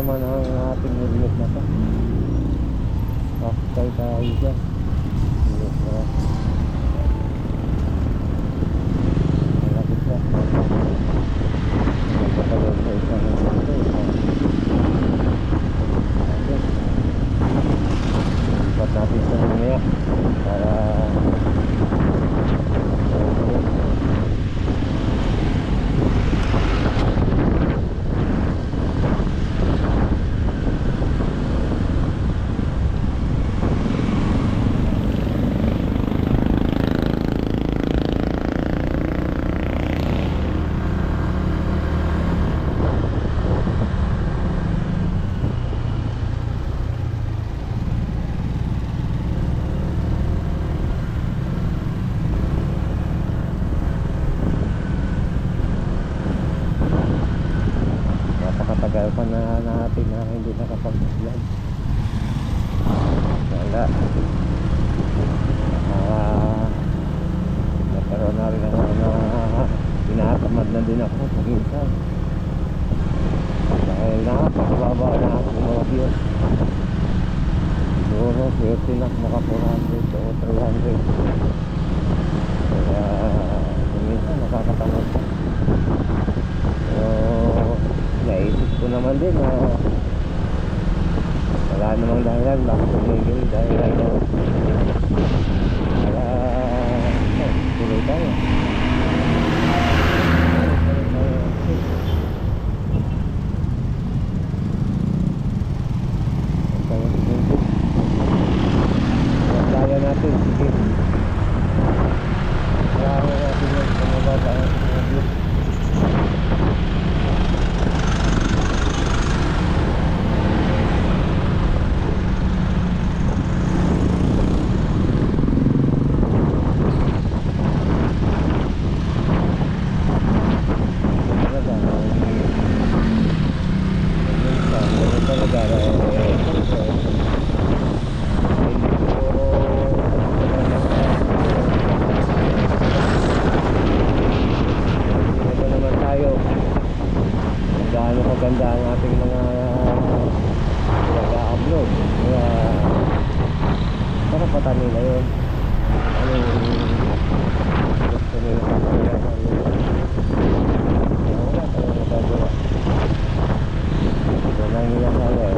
naman ang ating unit na to. Pakay tayo dyan. Unit na malapit na. Magpapalog sa isang ito. Lipat natin sa mamaya para tagal pa na natin na hindi nakapag-vlog. Wala. Nagkaroon na rin ako na tinatamad na din ako paginsan. Dahil nakapagababa na ako ng mga views. Siguro swerte na maka 400 o 300. Kaya minsan nakakatamad pa. So naisip ko naman din na wala namang dahilan bakit tumigil dahil ano wala tuloy tayo. Kaya natin, sige kaya natin yung pumababa ang view. Maganda ang ating mga nag-upload. Kaya karapatan nila yun. Ano gusto nila wala tayong magagawa. Ito lang nila kaya